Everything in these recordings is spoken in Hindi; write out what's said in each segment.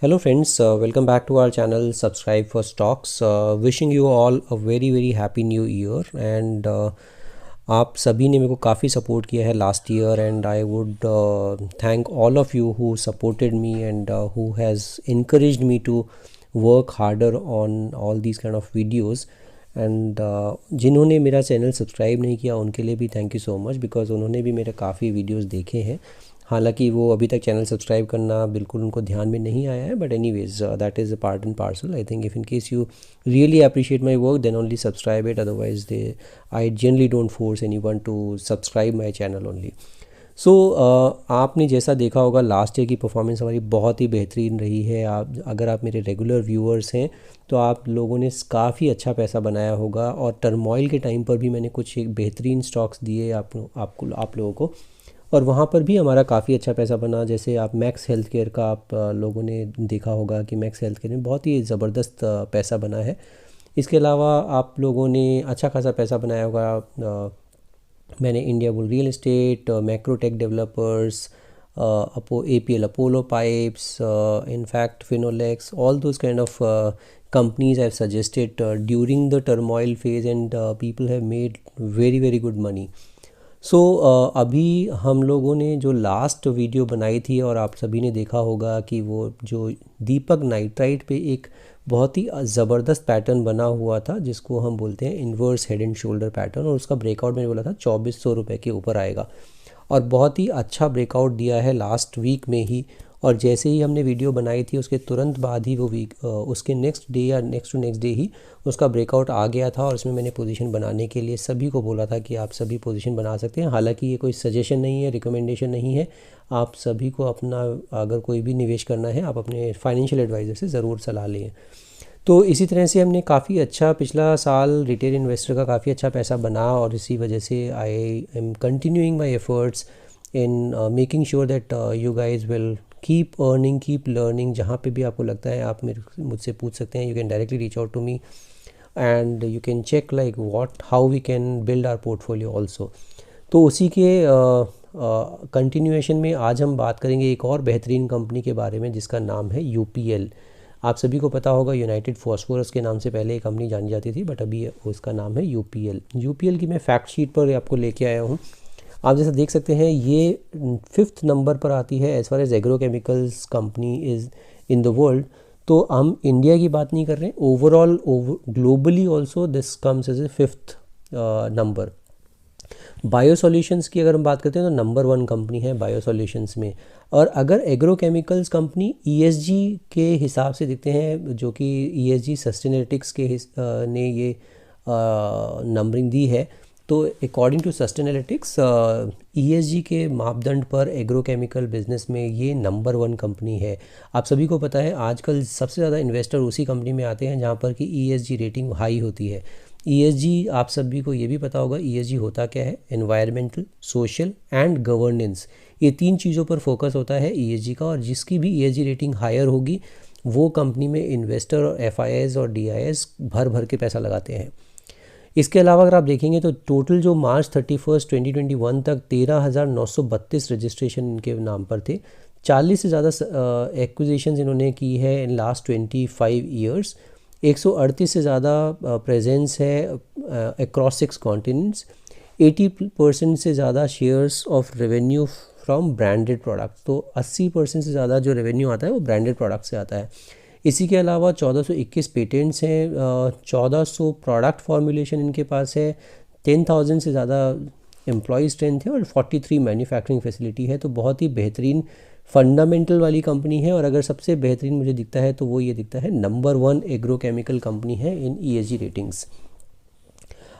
Hello friends, welcome back to our channel. Subscribe for stocks. Wishing you all a very happy new year and आप सभी ने मेरे को काफ़ी सपोर्ट किया है last year and I would thank all of you who supported me and who has encouraged me to work harder on all these kind of videos and जिन्होंने मेरा चैनल सब्सक्राइब नहीं किया उनके लिए भी thank you so much because उन्होंने भी मेरे काफ़ी वीडियोस देखे हैं। हालांकि वो अभी तक चैनल सब्सक्राइब करना बिल्कुल उनको ध्यान में नहीं आया है, but anyways that is a part and parcel. I think if in case you really appreciate my work then only subscribe it, otherwise they I generally don't force anyone to subscribe my channel only. So आपने जैसा देखा होगा लास्ट ईयर की परफॉर्मेंस हमारी बहुत ही बेहतरीन रही है। अगर आप मेरे रेगुलर व्यूअर्स हैं तो आप लोगों ने काफ़ी अच्छा पैसा बनाया होगा और टर्मोइल के टाइम पर भी मैंने कुछ एक बेहतरीन स्टॉक्स दिए आप लोगों को, और वहाँ पर भी हमारा काफ़ी अच्छा पैसा बना। जैसे आप मैक्स हेल्थ केयर का आप लोगों ने देखा होगा कि मैक्स हेल्थ केयर में बहुत ही ज़बरदस्त पैसा बना है। इसके अलावा आप लोगों ने अच्छा खासा पैसा बनाया होगा। मैंने Indiabulls real estate, Macrotech developers, अपो APL Apollo pipes, in fact Finolex, all those kind of companies I've suggested during the turmoil phase and people have made very good money. सो अभी हम लोगों ने जो लास्ट वीडियो बनाई थी और आप सभी ने देखा होगा कि वो जो दीपक नाइट्राइट पे एक बहुत ही ज़बरदस्त पैटर्न बना हुआ था जिसको हम बोलते हैं inverse head and shoulder pattern, और उसका ब्रेकआउट मैंने बोला था 2400 रुपये के ऊपर आएगा और बहुत ही अच्छा ब्रेकआउट दिया है लास्ट वीक में ही। और जैसे ही हमने वीडियो बनाई थी उसके तुरंत बाद ही वो वीक उसके नेक्स्ट डे या नेक्स्ट टू नेक्स्ट डे ही उसका ब्रेकआउट आ गया था, और इसमें मैंने पोजीशन बनाने के लिए सभी को बोला था कि आप सभी पोजीशन बना सकते हैं। हालांकि ये कोई सजेशन नहीं है, रिकमेंडेशन नहीं है, आप सभी को अपना अगर कोई भी निवेश करना है आप अपने फाइनेंशियल एडवाइज़र से ज़रूर सलाह लें। तो इसी तरह से हमने काफ़ी अच्छा पिछला साल रिटेल इन्वेस्टर का काफ़ी अच्छा पैसा बना, और इसी वजह से I am continuing my efforts in making sure that you guys will keep earning, keep learning. जहाँ पे भी आपको लगता है आप मुझसे पूछ सकते हैं, you can directly reach out to me and you can check like what how we can build our portfolio also. तो उसी के कंटिन्यूएशन में आज हम बात करेंगे एक और बेहतरीन कंपनी के बारे में जिसका नाम है UPL। आप सभी को पता होगा यूनाइटेड फॉस्फोरस के नाम से पहले ये कंपनी जानी जाती थी, बट अभी उसका नाम है UPL की मैं फैक्ट शीट पर आपको लेके आया हूँ। आप जैसा देख सकते हैं ये 5th नंबर पर आती है as far as agrochemicals company is in the world. तो हम इंडिया की बात नहीं कर रहे हैं, overall globally also this comes as a 5th number. Bio solutions की अगर हम बात करते हैं तो नंबर 1 कंपनी है बायो सॉल्यूशंस में। और अगर एग्रोकेमिकल्स कंपनी ESG के हिसाब से देखते हैं, जो कि ESG सस्टेनेटिक्स के ने ये नंबरिंग दी है, तो अकॉर्डिंग टू सस्टेनेटिक्स ESG के मापदंड पर एग्रोकेमिकल बिजनेस में ये नंबर 1 कंपनी है। आप सभी को पता है आजकल सबसे ज़्यादा इन्वेस्टर उसी कंपनी में आते हैं जहाँ पर कि ESG रेटिंग हाई होती है। ESG आप सभी को ये भी पता होगा ESG होता क्या है, एनवायरमेंटल, सोशल एंड गवर्नेंस, ये 3 चीज़ों पर फोकस होता है ESG का, और जिसकी भी ESG रेटिंग हायर होगी वो कंपनी में इन्वेस्टर और FIIs और DIIs भर के पैसा लगाते हैं। इसके अलावा अगर आप देखेंगे तो टोटल जो मार्च 31, 2021 तक 13,932 रजिस्ट्रेशन इनके नाम पर थे। 40 से ज़्यादा एक्विजिशंस इन्होंने की है इन लास्ट 25 ईयर्स। 138 से ज़्यादा प्रेजेंस है अक्रॉस 6 कॉन्टिनेंट्स। 80% से ज़्यादा shares of revenue from branded product, तो 80% से ज़्यादा जो रेवेन्यू आता है वो ब्रांडेड प्रोडक्ट से आता है। इसी के अलावा 1421 पेटेंट्स हैं, 1400 प्रोडक्ट फॉर्मुलेशन इनके पास है, 10,000 से ज़्यादा एम्प्लॉय स्ट्रेंथ है और 43 मैन्युफैक्चरिंग फैसिलिटी है। तो बहुत ही बेहतरीन फंडामेंटल वाली कंपनी है, और अगर सबसे बेहतरीन मुझे दिखता है तो वो ये दिखता है नंबर 1 एग्रोकेमिकल कंपनी है इन ESG रेटिंग्स।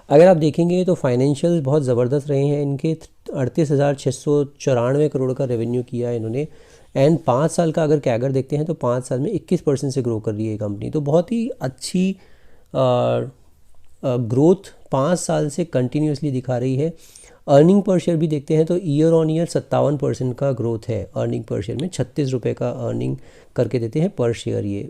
अगर आप देखेंगे तो फाइनेंशियल बहुत ज़बरदस्त रहे हैं इनके। 38,694 करोड़ का रेवेन्यू किया है इन्होंने, एंड 5 साल का अगर कैगर देखते हैं तो 5 साल में 21% से ग्रो कर रही है ये कंपनी। तो बहुत ही अच्छी ग्रोथ 5 साल से कंटिन्यूसली दिखा रही है। अर्निंग पर शेयर भी देखते हैं तो ईयर ऑन ईयर 57% का ग्रोथ है अर्निंग पर शेयर में, 36 रुपये का अर्निंग करके देते हैं पर शेयर ये।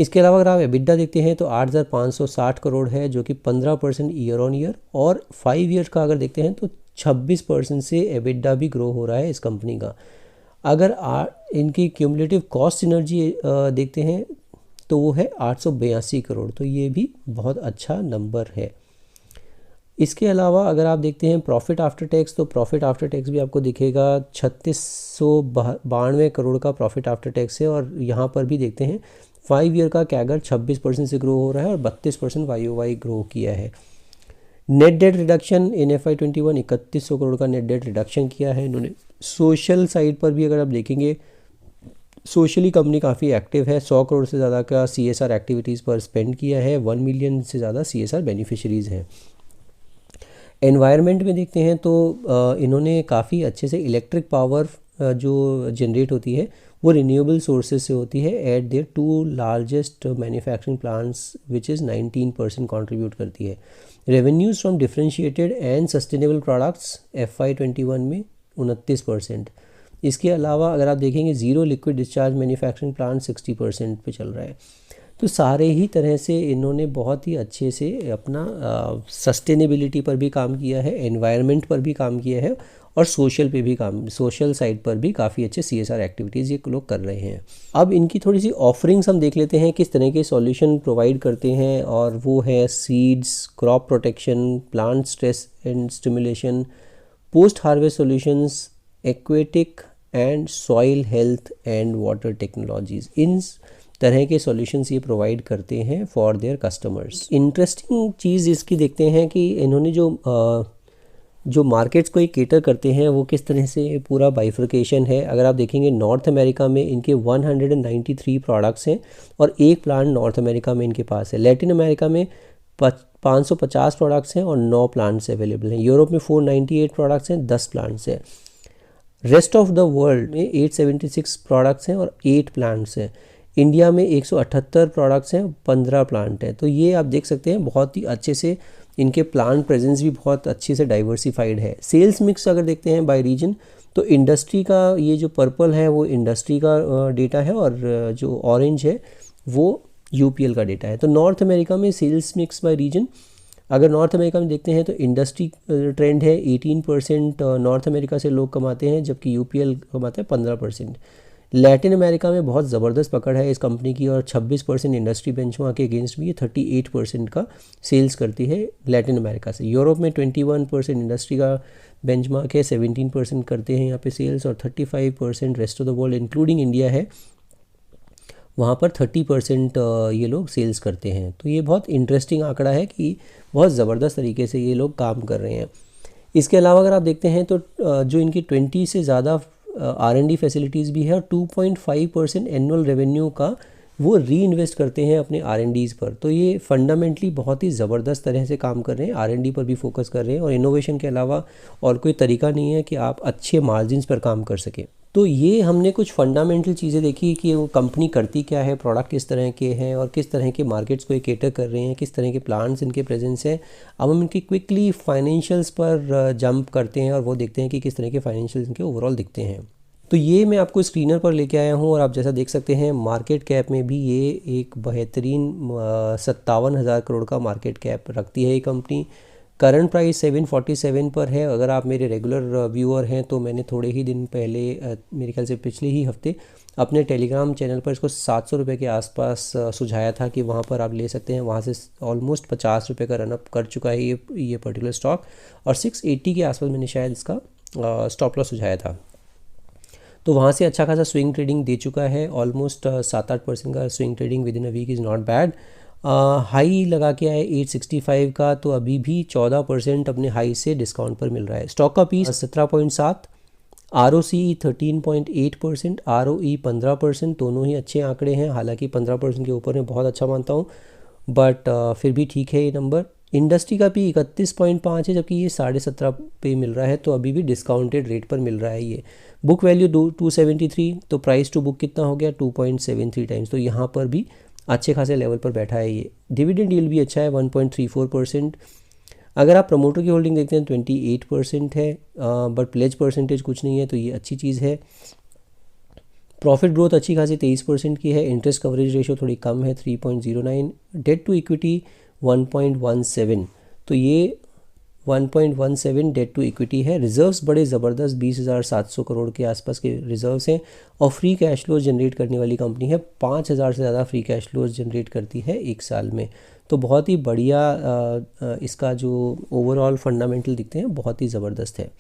इसके अलावा अगर आप एबिडा देखते हैं तो 8,560 करोड़ है जो कि 15% ईयर ऑन ईयर, और 5 ईयर्स का अगर देखते हैं तो 26% से एबिडा भी ग्रो हो रहा है इस कंपनी का। अगर इनकी क्यूमुलेटिव कॉस्ट सिनर्जी देखते हैं तो वो है 882 करोड़, तो ये भी बहुत अच्छा नंबर है। इसके अलावा अगर आप देखते हैं प्रॉफिट आफ्टर टैक्स, तो प्रॉफिट आफ्टर टैक्स भी आपको दिखेगा 3692 करोड़ का प्रॉफिट आफ्टर टैक्स है। और यहाँ पर भी देखते हैं 5 ईयर का कैगर 26% से ग्रो हो रहा है और 32% YOY ग्रो किया है। Net date reduction in FY21 3100 crore का नेट डेट रिडक्शन किया है इन्होंने। सोशल साइड पर भी अगर आप देखेंगे, सोशली कंपनी काफ़ी एक्टिव है, 100 करोड़ से ज़्यादा का CSR एक्टिविटीज़ पर स्पेंड किया है, 1 मिलियन से ज़्यादा CSR बेनिफिशरीज़ हैं। एनवायरनमेंट में देखते हैं तो इन्होंने काफ़ी अच्छे से इलेक्ट्रिक पावर जो जनरेट होती है वो रिन्यूएबल सोर्सेज से होती है eight there 2 largest manufacturing plants which is 19% contribute करती है। Revenues from differentiated and sustainable products FY21 में 29%। इसके अलावा अगर आप देखेंगे zero liquid discharge manufacturing plant 60% पे चल रहा है। तो सारे ही तरह से इन्होंने बहुत ही अच्छे से अपना सस्टेनेबिलिटी पर भी काम किया है, एनवायरनमेंट पर भी काम किया है और सोशल साइड पर भी काफ़ी अच्छे CSR एक्टिविटीज़ ये लोग कर रहे हैं। अब इनकी थोड़ी सी ऑफरिंग्स हम देख लेते हैं, किस तरह के सॉल्यूशन प्रोवाइड करते हैं, और वो है seeds, crop protection, plant stress and stimulation, post harvest solutions, aquatic and soil health and water technologies. इन तरह के सॉल्यूशंस ये प्रोवाइड करते हैं फॉर देयर कस्टमर्स। इंटरेस्टिंग चीज़ इसकी देखते हैं कि इन्होंने जो मार्केट्स को ये केटर करते हैं वो किस तरह से पूरा बाइफर्केशन है। अगर आप देखेंगे नॉर्थ अमेरिका में इनके 193 प्रोडक्ट्स हैं और एक प्लांट नॉर्थ अमेरिका में इनके पास है। लैटिन अमेरिका में 550 प्रोडक्ट्स हैं और 9 प्लांट्स अवेलेबल हैं। यूरोप में 498 प्रोडक्ट्स हैं, 10 प्लांट्स हैं। रेस्ट ऑफ द वर्ल्ड में 876 प्रोडक्ट्स हैं और 8 प्लांट्स हैं। इंडिया में 178 प्रोडक्ट्स हैं, 15 प्लांट हैं। तो ये आप देख सकते हैं बहुत ही अच्छे से इनके प्लांट प्रेजेंस भी बहुत अच्छे से डाइवर्सिफाइड है। सेल्स मिक्स अगर देखते हैं बाय रीजन तो इंडस्ट्री का ये जो पर्पल है वो इंडस्ट्री का डेटा है और जो ऑरेंज है वो UPL का डेटा है। तो नॉर्थ अमेरिका में सेल्स मिक्स बाय रीजन अगर नॉर्थ अमेरिका में देखते हैं तो इंडस्ट्री ट्रेंड है 18% नॉर्थ अमेरिका से लोग कमाते हैं, जबकि UPL कमाते हैं 15%। लैटिन अमेरिका में बहुत ज़बरदस्त पकड़ है इस कंपनी की और 26% इंडस्ट्री बेंचमार्क के अगेंस्ट भी ये 38% का सेल्स करती है लैटिन अमेरिका से। यूरोप में 21% इंडस्ट्री का बेंचमार्क है, 17% करते हैं यहाँ पे सेल्स, और 35% rest of the world including India है, वहाँ पर 30% ये लोग सेल्स करते हैं। तो ये बहुत इंटरेस्टिंग आंकड़ा है कि बहुत ज़बरदस्त तरीके से ये लोग काम कर रहे हैं। इसके अलावा अगर आप देखते हैं तो जो इनकी 20 से ज़्यादा R&D फैसिलिटीज़ भी है और 2.5% एनुअल रेवेन्यू का वो री इन्वेस्ट करते हैं अपने R&Ds पर। तो ये फंडामेंटली बहुत ही ज़बरदस्त तरह से काम कर रहे हैं, R&D पर भी फोकस कर रहे हैं और इनोवेशन के अलावा और कोई तरीका नहीं है कि आप अच्छे मार्जिन्स पर काम कर सकें। तो ये हमने कुछ फंडामेंटल चीज़ें देखी कि वो कंपनी करती क्या है, प्रोडक्ट किस तरह के हैं और किस तरह के मार्केट्स को ये केटर कर रहे हैं, किस तरह के प्लान्स इनके प्रेजेंस हैं। अब हम इनकी क्विकली फाइनेंशियल्स पर जंप करते हैं और वो देखते हैं कि किस तरह के फाइनेंशियल्स इनके ओवरऑल दिखते हैं। तो ये मैं आपको स्क्रीनर पर लेके आया हूँ और आप जैसा देख सकते हैं मार्केट कैप में भी ये एक बेहतरीन 57,000 करोड़ का मार्केट कैप रखती है ये कंपनी। करंट प्राइस 747 पर है। अगर आप मेरे रेगुलर व्यूअर हैं तो मैंने थोड़े ही दिन पहले मेरे ख्याल से पिछले ही हफ्ते अपने टेलीग्राम चैनल पर इसको 700 रुपये के आसपास सुझाया था कि वहाँ पर आप ले सकते हैं। वहाँ से ऑलमोस्ट 50 रुपये का रनअप कर चुका है ये पर्टिकुलर स्टॉक और 680 के आसपास मैंने शायद इसका स्टॉप लॉस सुझाया था। तो वहाँ से अच्छा खासा स्विंग ट्रेडिंग दे चुका है, ऑलमोस्ट 7-8% का swing trading within a week is not bad. High लगा के आए 865 का, तो अभी भी 14% अपने हाई से डिस्काउंट पर मिल रहा है। स्टॉक का पीस 17.7, ROCE 13.8%, ROE 15%, दोनों ही अच्छे आंकड़े हैं। हालांकि 15% के ऊपर मैं बहुत अच्छा मानता हूँ, बट फिर भी ठीक है ये नंबर। इंडस्ट्री का भी 31.5 है, जबकि ये 17.5 पे मिल रहा है, तो अभी भी डिस्काउंटेड रेट पर मिल रहा है ये। बुक वैल्यू 273, तो प्राइस टू बुक कितना हो गया 2.73 टाइम्स, तो यहाँ पर भी अच्छे खासे लेवल पर बैठा है ये। डिविडेंड यील्ड भी अच्छा है 1.34%। अगर आप प्रमोटर की होल्डिंग देखते हैं 28% है, बट प्लेज परसेंटेज कुछ नहीं है, तो ये अच्छी चीज़ है। प्रॉफिट ग्रोथ अच्छी खासी 23% की है। इंटरेस्ट कवरेज रेशो थोड़ी कम है 3.09, डेट टू इक्विटी 1.17, तो ये 1.17 डेट टू इक्विटी है। रिजर्व्स बड़े ज़बरदस्त 20,700 करोड़ के आसपास के रिजर्व्स हैं और फ्री कैश फ्लोज जनरेट करने वाली कंपनी है। 5,000 से ज़्यादा फ्री कैश फ्लोज जनरेट करती है एक साल में। तो बहुत ही बढ़िया इसका जो ओवरऑल फंडामेंटल दिखते हैं बहुत ही ज़बरदस्त है।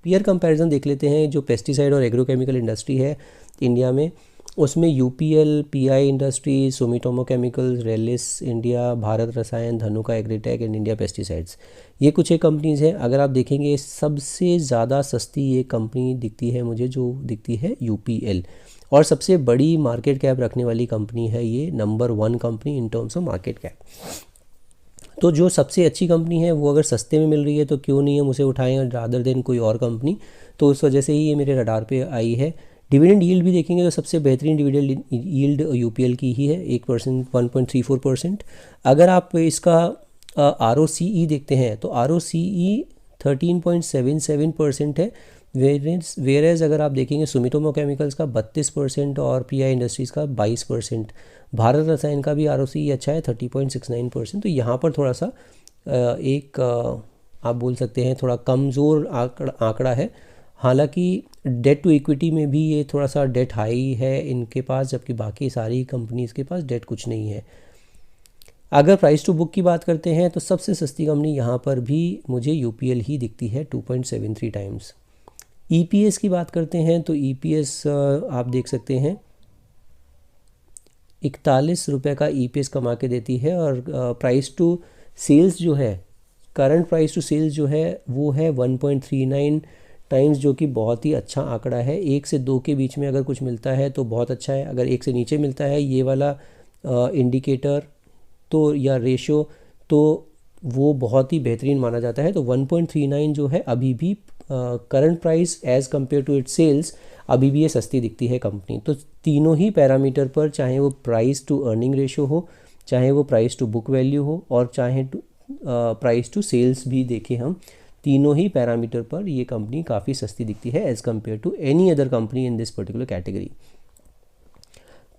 पीयर कंपैरिजन देख लेते हैं। जो पेस्टिसाइड और एग्रोकेमिकल इंडस्ट्री है इंडिया में, उसमें UPL, PI industry, Sumitomo chemicals, Rallis India, Bharat Rasayan, Dhanuka Agritech and India pesticides, ये कुछ एक कंपनीज़ हैं। अगर आप देखेंगे सबसे ज़्यादा सस्ती ये कंपनी दिखती है मुझे, जो दिखती है यूपीएल, और सबसे बड़ी मार्केट कैप रखने वाली कंपनी है ये, number 1 company in terms of market cap. तो जो सबसे अच्छी कंपनी है वो अगर सस्ते में मिल रही है तो क्यों नहीं हम उसे उठाएं रादर देन कोई और कंपनी। तो उस वजह से ही ये मेरे रडार पे आई है। डिविडेंड यील्ड भी देखेंगे तो सबसे बेहतरीन डिविडेंड यील्ड यूपीएल की ही है, 1%, 1.34%। अगर आप इसका ROCE देखते हैं तो ROCE 13.77% है। वेरेज अगर आप देखेंगे सुमिटोमो केमिकल्स का 32% और पीआई इंडस्ट्रीज़ का 22%। भारत रसायन का भी ROCE अच्छा है 30.69%। तो यहाँ पर थोड़ा सा एक आप बोल सकते हैं थोड़ा कमज़ोर आंकड़ा है। हालांकि डेट टू इक्विटी में भी ये थोड़ा सा डेट हाई है इनके पास, जबकि बाकी सारी कंपनीज़ के पास डेट कुछ नहीं है। अगर प्राइस टू बुक की बात करते हैं तो सबसे सस्ती कंपनी यहाँ पर भी मुझे यूपीएल ही दिखती है, 2.73 टाइम्स। EPS की बात करते हैं तो EPS आप देख सकते हैं 41 रुपये का EPS कमा के देती है। और प्राइस टू सेल्स जो है, करंट प्राइस टू सेल्स जो है वो है 1.39 टाइम्स, जो कि बहुत ही अच्छा आंकड़ा है। 1 से 2 के बीच में अगर कुछ मिलता है तो बहुत अच्छा है। अगर 1 से नीचे मिलता है ये वाला इंडिकेटर तो या रेशो, तो वो बहुत ही बेहतरीन माना जाता है। तो 1.39 जो है अभी भी current price as compare to its sales अभी भी ये सस्ती दिखती है कंपनी। तो तीनों ही पैरामीटर पर, चाहे वो प्राइस टू अर्निंग रेशो हो, चाहे वो प्राइस टू बुक वैल्यू हो, और चाहे प्राइस टू सेल्स भी देखें हम, तीनों ही पैरामीटर पर ये कंपनी काफ़ी सस्ती दिखती है as compare to any other company in this particular category.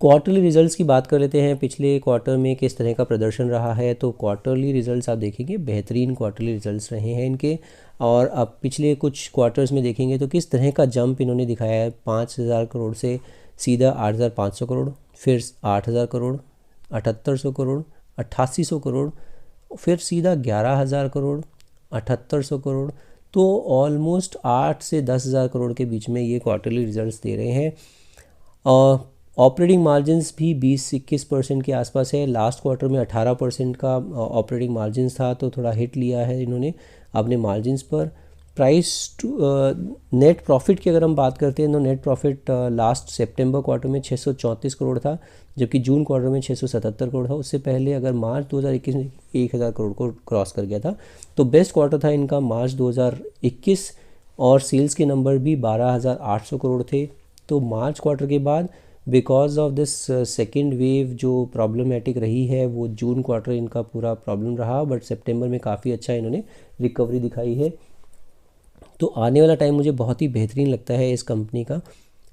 Quarterly results की बात कर लेते हैं। पिछले क्वार्टर में किस तरह का प्रदर्शन रहा है, तो क्वार्टरली रिजल्ट्स आप देखेंगे बेहतरीन क्वार्टरली रिजल्ट्स रहे हैं इनके। और अब पिछले कुछ क्वार्टर्स में देखेंगे तो किस तरह का जंप इन्होंने दिखाया है। 5,000 करोड़ से सीधा 8,500 करोड़, फिर 8,000 करोड़, 7,800 करोड़, 8,800 करोड़, फिर सीधा 11,000 करोड़, 7,800 करोड़। तो ऑलमोस्ट 8 से 10,000 करोड़ के बीच में ये क्वार्टरली रिजल्ट्स दे रहे हैं। और ऑपरेटिंग मार्जिन्स भी 20-21% के आसपास है। लास्ट क्वार्टर में 18% का ऑपरेटिंग मार्जिन्स था, तो थोड़ा हिट लिया है इन्होंने अपने मार्जिन्स पर। प्राइस टू नेट प्रॉफिट की अगर हम बात करते हैं तो नेट प्रॉफिट लास्ट सितंबर क्वार्टर में 634 करोड़ था, जबकि जून क्वार्टर में 677 करोड़ था। उससे पहले अगर मार्च 2021 में 1,000 करोड़ को क्रॉस कर गया था। तो बेस्ट क्वार्टर था इनका मार्च 2021, और सेल्स के नंबर भी 12,800 करोड़ थे। तो मार्च क्वार्टर के बाद because of this second wave जो प्रॉब्लमेटिक रही है, वो जून क्वार्टर इनका पूरा प्रॉब्लम रहा, बट सितंबर में काफ़ी अच्छा इन्होंने रिकवरी दिखाई है। तो आने वाला टाइम मुझे बहुत ही बेहतरीन लगता है इस कंपनी का।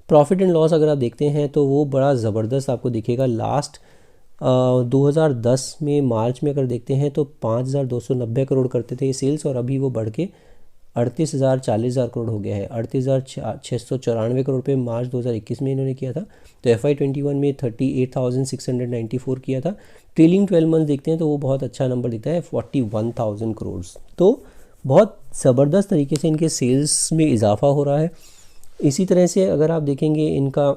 प्रॉफिट एंड लॉस अगर आप देखते हैं तो वो बड़ा ज़बरदस्त आपको दिखेगा। लास्ट 2010 में मार्च में अगर देखते हैं तो 5,290 करोड़ करते थे ये सेल्स, और अभी वो बढ़ के 38,000 40,000 करोड़ हो गया है। 38,694 करोड़ पे मार्च 2021 में इन्होंने किया था। तो FY21 में 38,694 किया था। ट्रेलिंग 12 मंथ देखते हैं तो वो बहुत अच्छा नंबर दिखता है, 41,000 करोड़। तो बहुत ज़बरदस्त तरीके से इनके सेल्स में इजाफा हो रहा है। इसी तरह से अगर आप देखेंगे इनका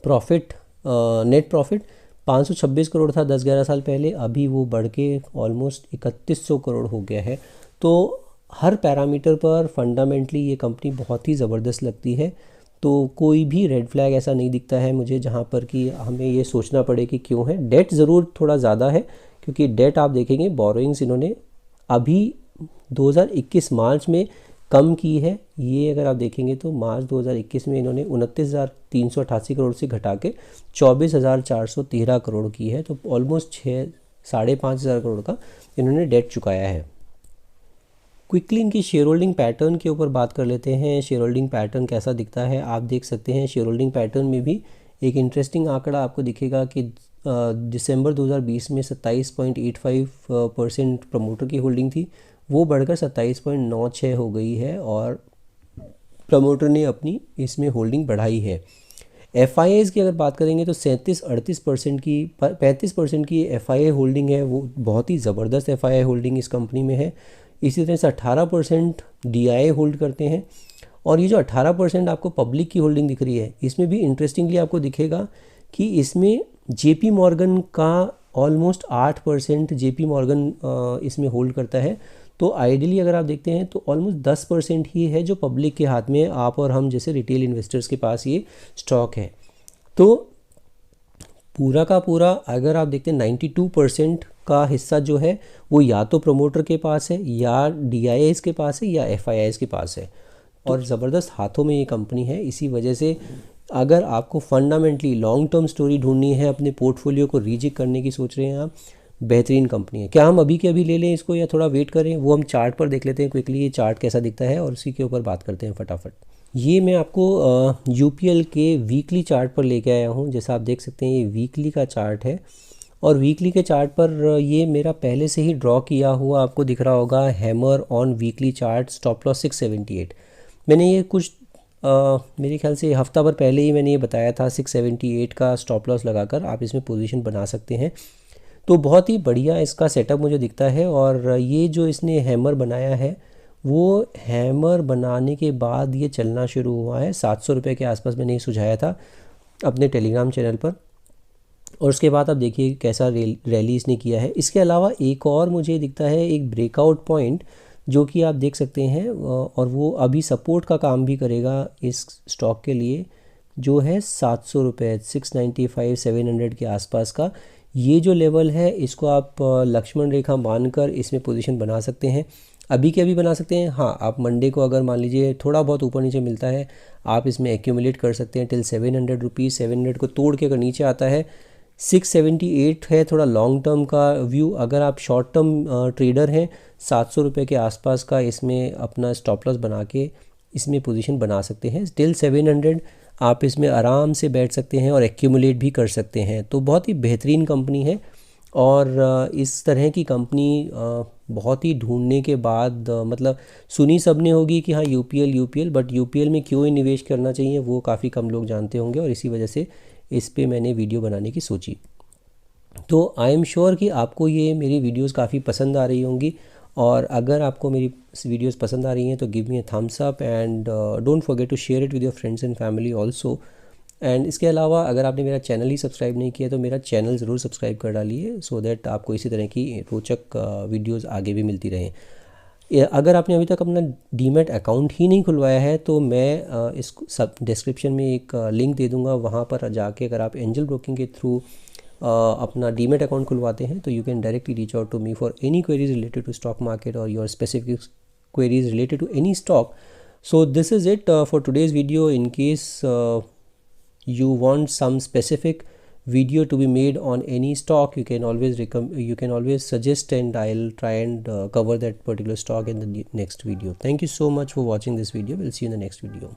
प्रॉफिट, नेट प्रॉफिट 526 करोड़ था 10-11 साल पहले, अभी वो बढ़ के ऑलमोस्ट 3100 करोड़ हो गया है। तो हर पैरामीटर पर फंडामेंटली ये कंपनी बहुत ही ज़बरदस्त लगती है। तो कोई भी रेड फ्लैग ऐसा नहीं दिखता है मुझे जहाँ पर कि हमें ये सोचना पड़े कि क्यों है। डेट ज़रूर थोड़ा ज़्यादा है, क्योंकि डेट आप देखेंगे बोरोइंग्स इन्होंने अभी 2021 मार्च में कम की है। ये अगर आप देखेंगे तो मार्च 2021 में इन्होंने 29,388 करोड़ से घटा के 24,413 करोड़ की है। तो ऑलमोस्ट 5,500 करोड़ का इन्होंने डेट चुकाया है। क्विकली इनकी शेयर होल्डिंग पैटर्न के ऊपर बात कर लेते हैं। शेयर होल्डिंग पैटर्न कैसा दिखता है आप देख सकते हैं। शेयर होल्डिंग पैटर्न में भी एक इंटरेस्टिंग आंकड़ा आपको दिखेगा कि दिसंबर 2020 में 27.85% प्रमोटर की होल्डिंग थी, वो बढ़कर 27.96 हो गई है और प्रमोटर ने अपनी इसमें होल्डिंग बढ़ाई है। FIIs की अगर बात करेंगे तो 37-38% की 35% की FII होल्डिंग है, वो बहुत ही ज़बरदस्त FII होल्डिंग इस कंपनी में है। इसी तरह से 18% DIA होल्ड करते हैं। और ये जो 18% आपको पब्लिक की होल्डिंग दिख रही है, इसमें भी इंटरेस्टिंगली आपको दिखेगा कि इसमें JP मॉर्गन का ऑलमोस्ट 8% JP मॉर्गन इसमें होल्ड करता है। तो आइडियली अगर आप देखते हैं तो ऑलमोस्ट 10% ही है जो पब्लिक के हाथ में, आप और हम जैसे रिटेल इन्वेस्टर्स के पास ये स्टॉक है। तो पूरा का पूरा अगर आप देखते हैं 92% का हिस्सा जो है वो या तो प्रमोटर के पास है, या DIAs के पास है, या FIIs के पास है। और ज़बरदस्त हाथों में ये कंपनी है। इसी वजह से अगर आपको फंडामेंटली लॉन्ग टर्म स्टोरी ढूंढनी है, अपने पोर्टफोलियो को रीजिक करने की सोच रहे हैं आप, बेहतरीन कंपनी है। क्या हम अभी के अभी ले लें इसको या थोड़ा वेट करें, वो हम चार्ट पर देख लेते हैं क्विकली, ये चार्ट कैसा दिखता है और उसी के ऊपर बात करते हैं फटाफट। ये मैं आपको UPL के वीकली चार्ट पर लेके आया हूँ। जैसा आप देख सकते हैं ये वीकली का चार्ट है, और वीकली के चार्ट पर ये मेरा पहले से ही ड्रॉ किया हुआ आपको दिख रहा होगा, hammer on weekly chart, stop loss 678। मैंने ये कुछ मेरे ख्याल से हफ्ता भर पहले ही मैंने ये बताया था, 678 का स्टॉप लॉस लगाकर आप इसमें पोजीशन बना सकते हैं। तो बहुत ही बढ़िया इसका सेटअप मुझे दिखता है। और ये जो इसने हैमर बनाया है, वो हैमर बनाने के बाद ये चलना शुरू हुआ है 700 रुपये के आसपास, मैंने ये सुझाया था अपने टेलीग्राम चैनल पर। और उसके बाद आप देखिए कैसा रैली इसने किया है। इसके अलावा एक और मुझे दिखता है एक ब्रेकआउट पॉइंट, जो कि आप देख सकते हैं, और वो अभी सपोर्ट का काम भी करेगा इस स्टॉक के लिए, जो है 700 रुपये, 695 700 के आसपास का। ये जो लेवल है इसको आप लक्ष्मण रेखा मानकर इसमें पोजीशन बना सकते हैं, अभी के अभी बना सकते हैं। हाँ, आप मंडे को अगर मान लीजिए थोड़ा बहुत ऊपर नीचे मिलता है, आप इसमें एक्यूमुलेट कर सकते हैं टिल 700 रुपीज़। 700 को तोड़ के अगर नीचे आता है, 678 है थोड़ा लॉन्ग टर्म का व्यू। अगर आप शॉर्ट टर्म ट्रेडर हैं, 700 रुपये के आसपास का इसमें अपना स्टॉप लॉस बना के इसमें पोजीशन बना सकते हैं। टिल 700 आप इसमें आराम से बैठ सकते हैं और एक्यूमुलेट भी कर सकते हैं। तो बहुत ही बेहतरीन कंपनी है। और इस तरह की कंपनी बहुत ही ढूंढने के बाद, मतलब सुनी सबने होगी कि हाँ UPL, बट UPL में क्यों निवेश करना चाहिए वो काफ़ी कम लोग जानते होंगे, और इसी वजह से इस पे मैंने वीडियो बनाने की सोची। तो आई एम श्योर कि आपको ये मेरी वीडियोस काफ़ी पसंद आ रही होंगी, और अगर आपको मेरी वीडियोस पसंद आ रही हैं तो give me a thumbs up, and don't forget to share it with your friends and family also. And इसके अलावा अगर आपने मेरा चैनल ही सब्सक्राइब नहीं किया तो मेरा चैनल ज़रूर सब्सक्राइब कर डालिए, सो दैट आपको इसी तरह की रोचक वीडियोज़ आगे भी मिलती रहें। अगर आपने अभी तक अपना डीमैट अकाउंट ही नहीं खुलवाया है तो मैं इस सब डिस्क्रिप्शन में एक लिंक दे दूंगा, वहाँ पर जाके अगर आप एंजल ब्रोकिंग के थ्रू अपना डीमैट अकाउंट खुलवाते हैं तो you can directly reach out to me for any queries related to stock market और your specific queries related to any stock. So this is it for today's video. In case you want some specific video to be made on any stock, you can always suggest, and I'll try and cover that particular stock in the next video. Thank you so much for watching this video. We'll see you in the next video.